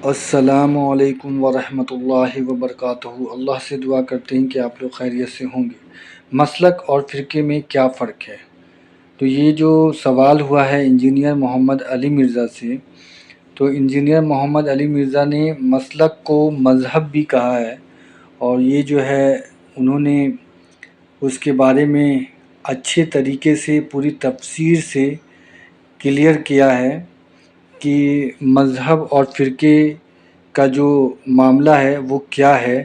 السلام علیکم ورحمۃ اللہ وبرکاتہ۔ اللہ سے دعا کرتے ہیں کہ آپ لوگ خیریت سے ہوں گے۔ مسلک اور فرقے میں کیا فرق ہے؟ تو یہ جو سوال ہوا ہے انجینئر محمد علی مرزا سے، تو انجینئر محمد علی مرزا نے مسلک کو مذہب بھی کہا ہے، اور یہ جو ہے انہوں نے اس کے بارے میں اچھے طریقے سے پوری تفسیر سے کلیئر کیا ہے کہ مذہب اور فرقے کا جو معاملہ ہے وہ کیا ہے،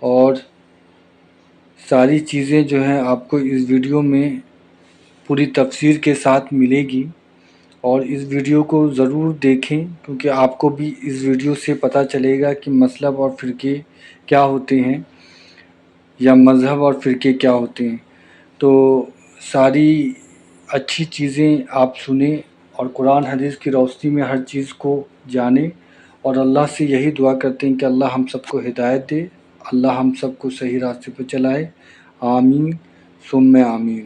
اور ساری چیزیں جو ہیں آپ کو اس ویڈیو میں پوری تفسیر کے ساتھ ملے گی، اور اس ویڈیو کو ضرور دیکھیں کیونکہ آپ کو بھی اس ویڈیو سے پتہ چلے گا کہ مذہب اور فرقے کیا ہوتے ہیں یا مذہب اور فرقے کیا ہوتے ہیں۔ تو ساری اچھی چیزیں آپ سنیں اور قرآن حدیث کی روشنی میں ہر چیز کو جانیں، اور اللہ سے یہی دعا کرتے ہیں کہ اللہ ہم سب کو ہدایت دے، اللہ ہم سب کو صحیح راستے پہ چلائے، آمین ثم آمین۔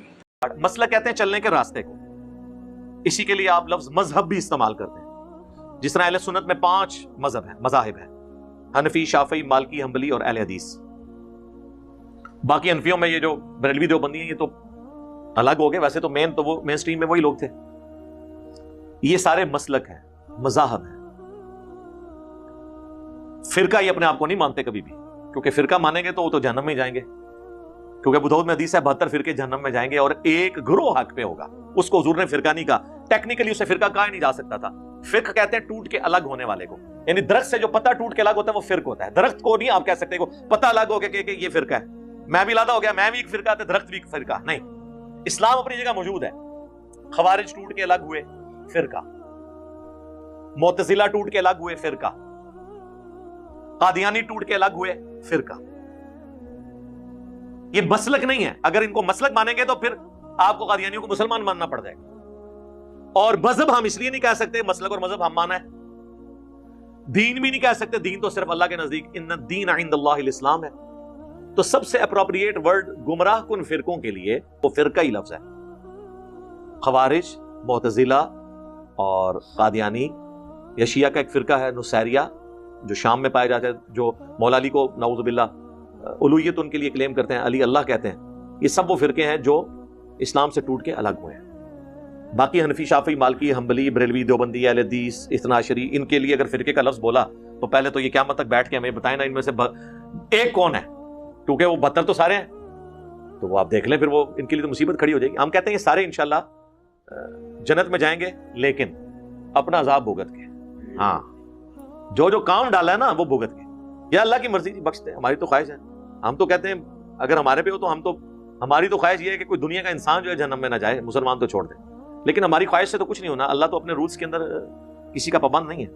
مسلک کہتے ہیں چلنے کے راستے کو، اسی کے لیے آپ لفظ مذہب بھی استعمال کرتے ہیں۔ جس طرح اہل سنت میں 5 مذاہب ہیں، حنفی، شافعی، مالکی، حنبلی اور اہل حدیث۔ باقی حنفیوں میں یہ جو بریلوی دیوبندی ہیں یہ تو الگ ہو گئے، ویسے تو وہ مین سٹریم میں وہی لوگ تھے۔ یہ سارے مسلک ہیں، مذاہب ہیں۔ فرقہ یہ اپنے آپ کو نہیں مانتے کبھی بھی، کیونکہ فرقہ مانیں گے تو وہ تو جہنم میں جائیں گے، کیونکہ ابو داؤد میں حدیث ہے 72 فرقے جہنم میں جائیں گے اور ایک گروہ حق پہ ہوگا۔ اس کو حضور نے فرقہ نہیں کہا، ٹیکنیکلی اسے فرقہ کہا ہی نہیں جا سکتا تھا۔ فرق کہتے ہیں ٹوٹ کے الگ ہونے والے کو، یعنی درخت سے جو پتا ٹوٹ کے الگ ہوتا ہے وہ فرق ہوتا ہے۔ درخت کو نہیں آپ کہہ سکتے کو پتا الگ ہو گیا کہ یہ فرقہ ہے، میں بھی علیحدہ ہو گیا، میں بھی ایک فرقہ تھا، درخت بھی ایک فرقہ نہیں۔ اسلام اپنی جگہ موجود ہے۔ خوارج ٹوٹ کے الگ ہوئے، فرقہ۔ معتزلہ ٹوٹ کے الگ ہوئے، فرقہ۔ قادیانی ٹوٹ کے الگ ہوئے، فرقہ۔ یہ مسلک نہیں ہے۔ اگر ان کو مسلک مانیں گے تو پھر آپ کو قادیانیوں کو مسلمان ماننا پڑ جائے گا۔ اور مذہب ہم اس لیے نہیں کہہ سکتے، مسلک اور مذہب ہم مانا ہے۔ دین بھی نہیں کہہ سکتے، دین تو صرف اللہ کے نزدیک ان الدین عند اللہ الاسلام ہے۔ تو سب سے اپروپریٹ ورڈ گمراہ کن فرقوں کے لیے وہ فرقہ ہی لفظ ہے۔ خوارج، معتزلہ اور قادیانی، یا شیعہ کا ایک فرقہ ہے نصیریہ جو شام میں پائے جاتے ہیں، جو مولا علی کو نعوذ باللہ الوہیت ان کے لیے کلیم کرتے ہیں، علی اللہ کہتے ہیں۔ یہ سب وہ فرقے ہیں جو اسلام سے ٹوٹ کے الگ ہوئے ہیں۔ باقی حنفی، شافعی، مالکی، حنبلی، بریلوی، دیوبندی، اہل حدیث، اثنا عشری، ان کے لیے اگر فرقے کا لفظ بولا تو پہلے تو یہ قیامت تک بیٹھ کے ہمیں بتائیں نا ان میں سے ایک کون ہے، کیونکہ وہ 72 تو سارے ہیں، تو وہ آپ دیکھ لیں، پھر وہ ان کے لیے تو مصیبت کھڑی ہو جائے گی۔ ہم کہتے ہیں یہ سارے انشاءاللہ جنت میں جائیں گے، لیکن اپنا عذاب بھگت کے۔ ہاں، جو کام ڈالا ہے نا وہ بھگت کے۔ یا اللہ کی مرضی بخش دے، ہماری تو خواہش ہے۔ ہم تو کہتے ہیں اگر ہمارے پہ ہو تو ہماری تو خواہش یہ ہے کہ کوئی دنیا کا انسان جو ہے جہنم میں نہ جائے، مسلمان تو چھوڑ دے، لیکن ہماری خواہش سے تو کچھ نہیں ہونا۔ اللہ تو اپنے رولز کے اندر کسی کا پابند نہیں ہے۔